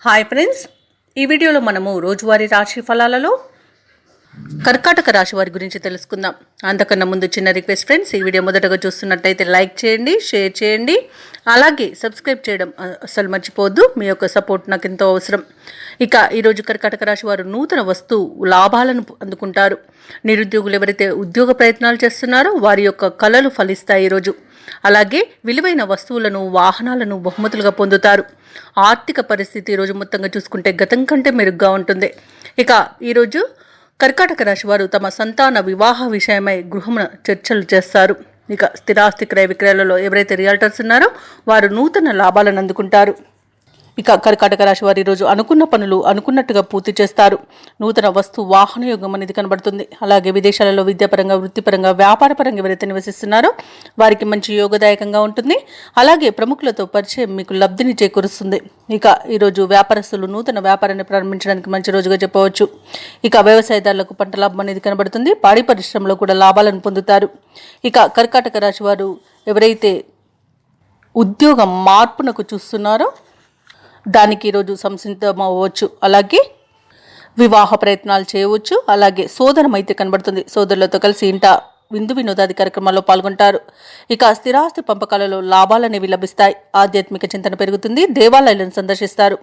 Hi friends, ఈ వీడియోలో మనము రోజువారీ రాశి ఫలాలలో కర్కాటక రాశి వారి గురించి తెలుసుకుందాం. అంతకన్నా ముందు చిన్న రిక్వెస్ట్ ఫ్రెండ్స్, ఈ వీడియో మొదటగా చూస్తున్నట్టయితే లైక్ చేయండి, షేర్ చేయండి, అలాగే సబ్స్క్రైబ్ చేయడం అసలు మర్చిపోవద్దు. మీ యొక్క సపోర్ట్ నాకు ఎంతో అవసరం. ఇక ఈరోజు కర్కాటక రాశి వారు నూతన వస్తు లాభాలను అందుకుంటారు. నిరుద్యోగులు ఎవరైతే ఉద్యోగ ప్రయత్నాలు చేస్తున్నారో వారి యొక్క కళలు ఫలిస్తాయి ఈరోజు. అలాగే విలువైన వస్తువులను, వాహనాలను బహుమతులుగా పొందుతారు. ఆర్థిక పరిస్థితి ఈరోజు మొత్తంగా చూసుకుంటే గతం కంటే మెరుగ్గా ఉంటుంది. ఇక ఈరోజు కర్కాటక రాశి వారు తమ సంతాన వివాహ విషయమై గృహమున చర్చలు చేస్తారు. ఇక స్థిరాస్తి క్రయ విక్రయాలలో ఎవరైతే రియల్టర్స్ ఉన్నారో వారు నూతన లాభాలను అందుకుంటారు. ఇక కర్కాటక రాశి వారు ఈరోజు అనుకున్న పనులు అనుకున్నట్టుగా పూర్తి చేస్తారు. నూతన వస్తు వాహన యోగం అనేది కనబడుతుంది. అలాగే విదేశాలలో విద్యాపరంగా, వృత్తిపరంగా, వ్యాపారపరంగా ఎవరైతే నివసిస్తున్నారో వారికి మంచి యోగదాయకంగా ఉంటుంది. అలాగే ప్రముఖులతో పరిచయం మీకు లబ్ధిని చేకూరుస్తుంది. ఇక ఈరోజు వ్యాపారస్తులు నూతన వ్యాపారాన్ని ప్రారంభించడానికి మంచి రోజుగా చెప్పవచ్చు. ఇక వ్యవసాయదారులకు పంట లాభం అనేది కనబడుతుంది. పాడి పరిశ్రమలో కూడా లాభాలను పొందుతారు. ఇక కర్కాటక రాశి వారు ఎవరైతే ఉద్యోగ మార్పునకు చూస్తున్నారో దానికి ఈరోజు సంసిద్ధమవ్వచ్చు. అలాగే వివాహ ప్రయత్నాలు చేయవచ్చు. అలాగే సోదరం అయితే కనబడుతుంది. సోదరులతో కలిసి ఇంట విందు వినోదాది కార్యక్రమాల్లో పాల్గొంటారు. ఇక స్థిరాస్తి పంపకాలలో లాభాలనేవి లభిస్తాయి. ఆధ్యాత్మిక చింతన పెరుగుతుంది. దేవాలయాలను సందర్శిస్తారు.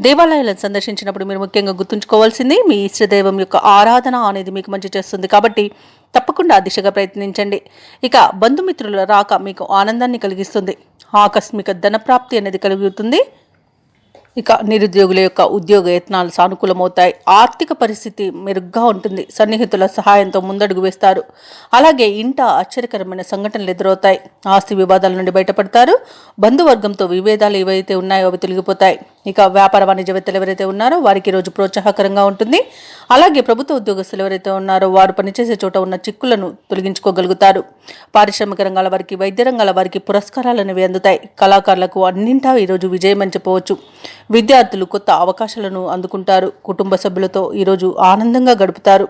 దేవాలయాలను సందర్శించినప్పుడు మీరు ముఖ్యంగా గుర్తుంచుకోవాల్సింది మీ ఇష్టదైవం యొక్క ఆరాధన అనేది మీకు మంచి చేస్తుంది. కాబట్టి తప్పకుండా ఆ దిశగా ప్రయత్నించండి. ఇక బంధుమిత్రుల రాక మీకు ఆనందాన్ని కలిగిస్తుంది. ఆకస్మిక ధనప్రాప్తి అనేది కలుగుతుంది. ఇక నిరుద్యోగుల యొక్క ఉద్యోగ యత్నాలు సానుకూలమవుతాయి. ఆర్థిక పరిస్థితి మెరుగ్గా ఉంటుంది. సన్నిహితుల సహాయంతో ముందడుగు వేస్తారు. అలాగే ఇంట ఆశ్చర్యకరమైన సంఘటనలు ఎదురవుతాయి. ఆస్తి వివాదాల నుండి బయటపడతారు. బంధువర్గంతో విభేదాలు ఏవైతే ఉన్నాయో అవి తొలగిపోతాయి. ఇక వ్యాపార వాణిజ్యవేత్తలు ఎవరైతే ఉన్నారో వారికి ఈరోజు ప్రోత్సాహకరంగా ఉంటుంది. అలాగే ప్రభుత్వ ఉద్యోగస్తులు ఎవరైతే ఉన్నారో వారు పనిచేసే చోట ఉన్న చిక్కులను తొలగించుకోగలుగుతారు. పారిశ్రామిక రంగాల వారికి, వైద్య రంగాల వారికి పురస్కారాలు అనేవి అందుతాయి. కళాకారులకు అన్నింటా ఈరోజు విజయం అని చెప్పవచ్చు. విద్యార్థులు కొత్త అవకాశాలను అందుకుంటారు. కుటుంబ సభ్యులతో ఈరోజు ఆనందంగా గడుపుతారు.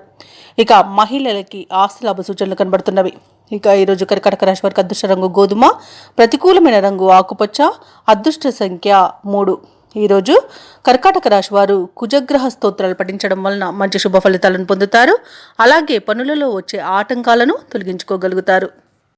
ఇక మహిళలకి ఆస్తి లాభ సూచనలు కనబడుతున్నవి. ఇక ఈరోజు కర్కాటక రాశి వారికి అదృష్ట రంగు గోధుమ, ప్రతికూలమైన రంగు ఆకుపచ్చ, అదృష్ట సంఖ్య 3. ఈరోజు కర్కాటక రాశి వారు కుజగ్రహ స్తోత్రాలు పఠించడం వలన మంచి శుభ ఫలితాలను పొందుతారు. అలాగే పనులలో వచ్చే ఆటంకాలను తొలగించుకోగలుగుతారు.